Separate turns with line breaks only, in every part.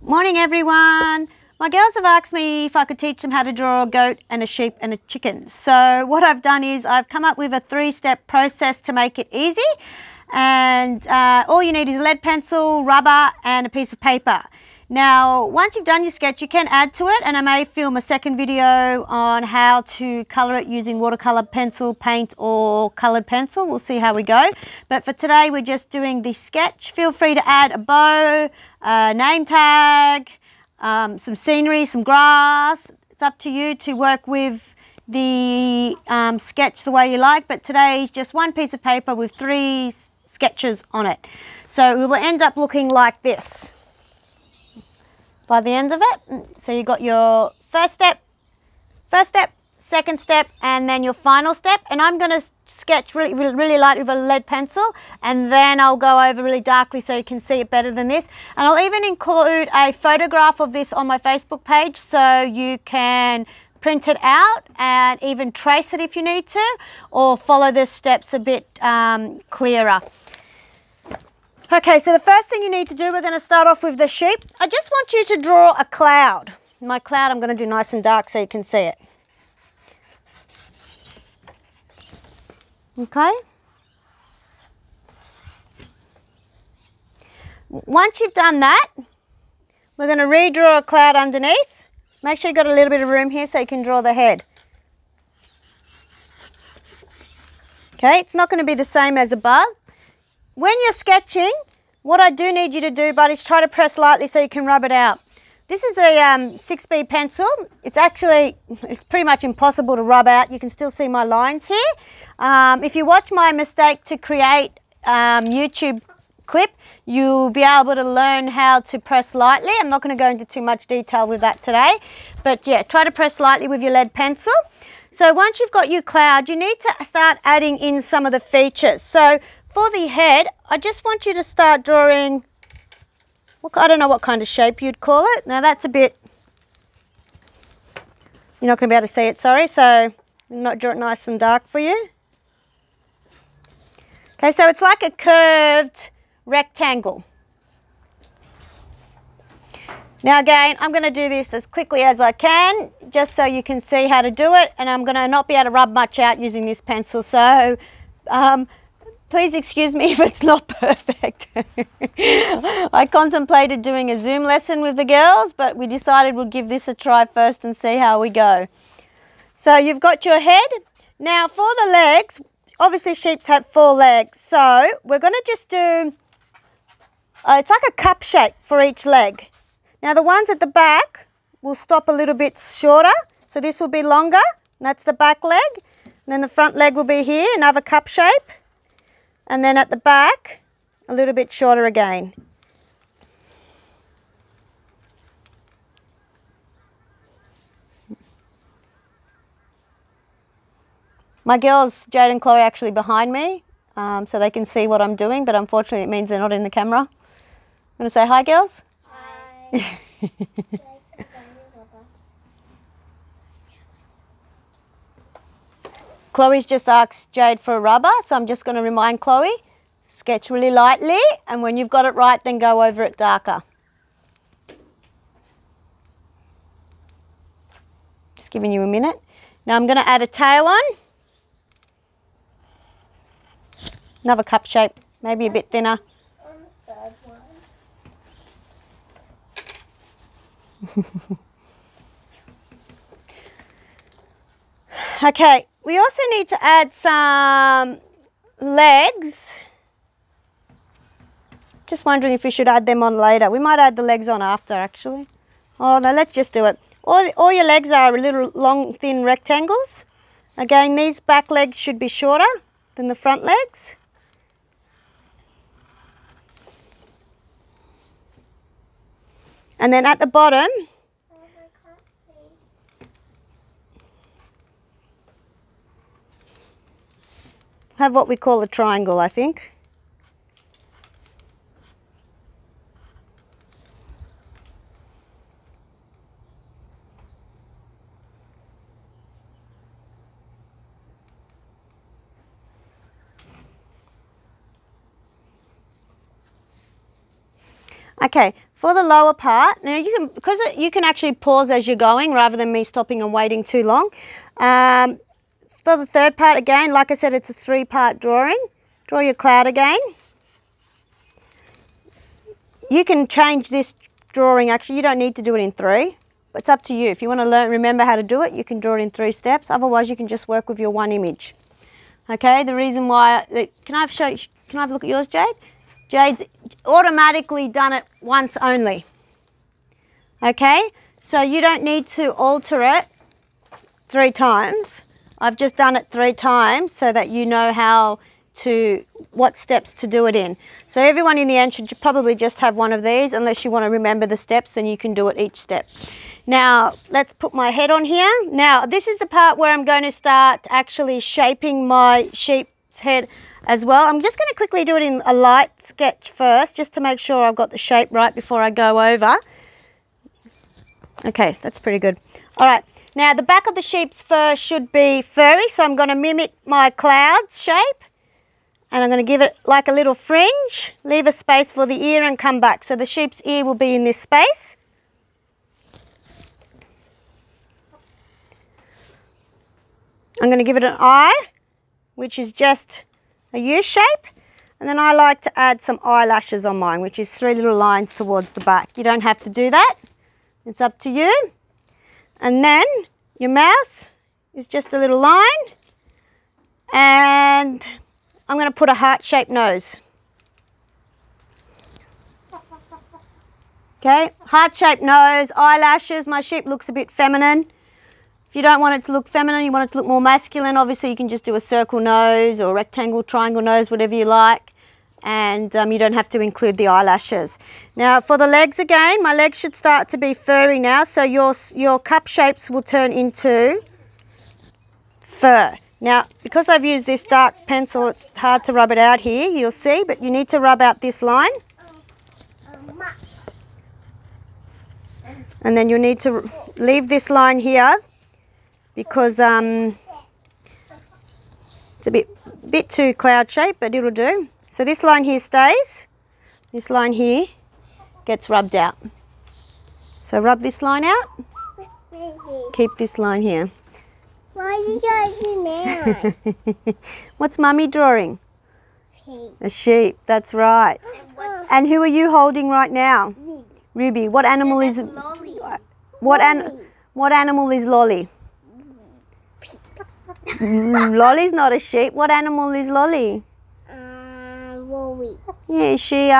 Morning everyone. My girls have asked me if I could teach them how to draw a goat and a sheep and a chicken. So what I've done is I've come up with a 3-step process to make it easy. And all you need is a lead pencil, rubber and a piece of paper. Now once you've done your sketch you can add to it, and I may film a second video on how to colour it using watercolour pencil, paint or coloured pencil. We'll see how we go. But for today we're just doing the sketch. Feel free to add a bow, a name tag, some scenery, some grass. It's up to you to work with the sketch the way you like, but today is just one piece of paper with 3 sketches on it. So it will end up looking like this by the end of it. So you got your first step, second step, and then your final step. And I'm going to sketch really light with a lead pencil, and then I'll go over really darkly so you can see it better than this. And I'll even include a photograph of this on my Facebook page so you can print it out and even trace it if you need to, or follow the steps a bit clearer. Okay, so the first thing you need to do, we're going to start off with the sheep. I just want you to draw a cloud. My cloud I'm going to do nice and dark so you can see it. Okay. Once you've done that, we're going to redraw a cloud underneath. Make sure you've got a little bit of room here so you can draw the head. Okay, it's not going to be the same as above. When you're sketching, what I do need you to do, but is try to press lightly so you can rub it out. This is a 6B pencil. It's pretty much impossible to rub out. You can still see my lines here. If you watch my mistake to create YouTube clip, you'll be able to learn how to press lightly. I'm not going to go into too much detail with that today, but yeah, try to press lightly with your lead pencil. So once you've got your cloud, you need to start adding in some of the features. So for the head, I just want you to start drawing, I don't know what kind of shape you'd call it. Now that's a bit, you're not going to be able to see it, sorry, so I'm not draw it nice and dark for you. Okay, so it's like a curved rectangle. Now again, I'm going to do this as quickly as I can, just so you can see how to do it, and I'm going to not be able to rub much out using this pencil, so please excuse me if it's not perfect. I contemplated doing a Zoom lesson with the girls, but we decided we'll give this a try first and see how we go. So you've got your head. Now for the legs, obviously sheep have 4 legs, so we're going to just do, it's like a cup shape for each leg. Now the ones at the back will stop a little bit shorter, so this will be longer, and that's the back leg. And then the front leg will be here, another cup shape. And then at the back, a little bit shorter again. My girls, Jade and Chloe, are actually behind me, so they can see what I'm doing, but unfortunately it means they're not in the camera. I'm going to say hi, girls. Hi. Chloe's just asked Jade for a rubber, so I'm just going to remind Chloe, sketch really lightly, and when you've got it right, then go over it darker. Just giving you a minute. Now I'm going to add a tail on. Another cup shape, maybe a bit thinner. Okay, we also need to add some legs. Just wondering if we should add them on later. We might add the legs on after, actually. Oh no, let's just do it. All your legs are little long, thin rectangles. Again, these back legs should be shorter than the front legs. And then at the bottom, have what we call a triangle, I think. Okay, for the lower part, now you can, because you can actually pause as you're going rather than me stopping and waiting too long. For the third part, again, like I said, it's a 3-part drawing. Draw your cloud again. You can change this drawing, actually, you don't need to do it in 3. But it's up to you. If you want to remember how to do it, you can draw it in 3 steps. Otherwise, you can just work with your one image. Okay, the reason why, can I have a look at yours, Jade? Jade's automatically done it once only. Okay, so you don't need to alter it 3 times. I've just done it 3 times so that you know what steps to do it in. So everyone in the end should probably just have one of these. Unless you want to remember the steps, then you can do it each step. Now, let's put my head on here. Now, this is the part where I'm going to start actually shaping my sheep's head as well. I'm just going to quickly do it in a light sketch first, just to make sure I've got the shape right before I go over. Okay, that's pretty good. All right, now the back of the sheep's fur should be furry, so I'm going to mimic my cloud shape. And I'm going to give it like a little fringe, leave a space for the ear and come back. So the sheep's ear will be in this space. I'm going to give it an eye, which is just a U shape. And then I like to add some eyelashes on mine, which is 3 little lines towards the back. You don't have to do that. It's up to you. And then your mouth is just a little line. And I'm going to put a heart-shaped nose. Okay, heart-shaped nose, eyelashes. My sheep looks a bit feminine. If you don't want it to look feminine, you want it to look more masculine, obviously you can just do a circle nose or rectangle, triangle nose, whatever you like. And you don't have to include the eyelashes. Now for the legs again, my legs should start to be furry now. So your cup shapes will turn into fur. Now, because I've used this dark pencil, it's hard to rub it out here, you'll see, but you need to rub out this line. And then you'll need to leave this line here because it's a bit too cloud shaped, but it'll do. So this line here stays, this line here gets rubbed out. So rub this line out, keep this line here.
Why are you drawing now?
What's Mummy drawing?
Sheep.
A sheep, that's right. And who are you holding right now?
Ruby.
Ruby. What animal is
Lolly.
what animal is Lolly? Lolly's not a sheep. What animal is Lolly?
Lolly.
Yeah, she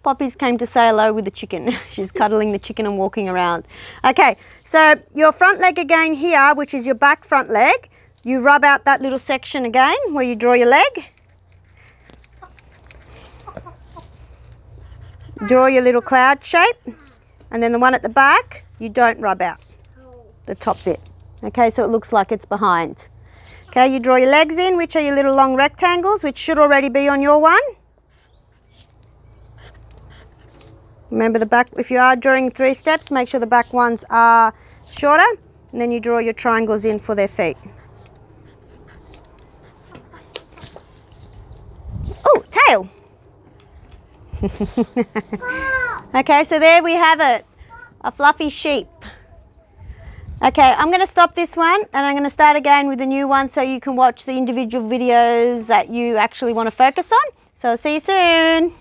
Poppy's came to say hello with the chicken. She's cuddling the chicken and walking around. Okay, so your front leg again here, which is your back front leg, you rub out that little section again where you draw your leg. Draw your little cloud shape. And then the one at the back, you don't rub out the top bit. Okay, so it looks like it's behind. Okay, you draw your legs in, which are your little long rectangles, which should already be on your one. Remember the back, if you are drawing 3 steps, make sure the back ones are shorter, and then you draw your triangles in for their feet. Oh, tail! Okay, so there we have it, a fluffy sheep. Okay, I'm going to stop this one and I'm going to start again with a new one so you can watch the individual videos that you actually want to focus on. So see you soon.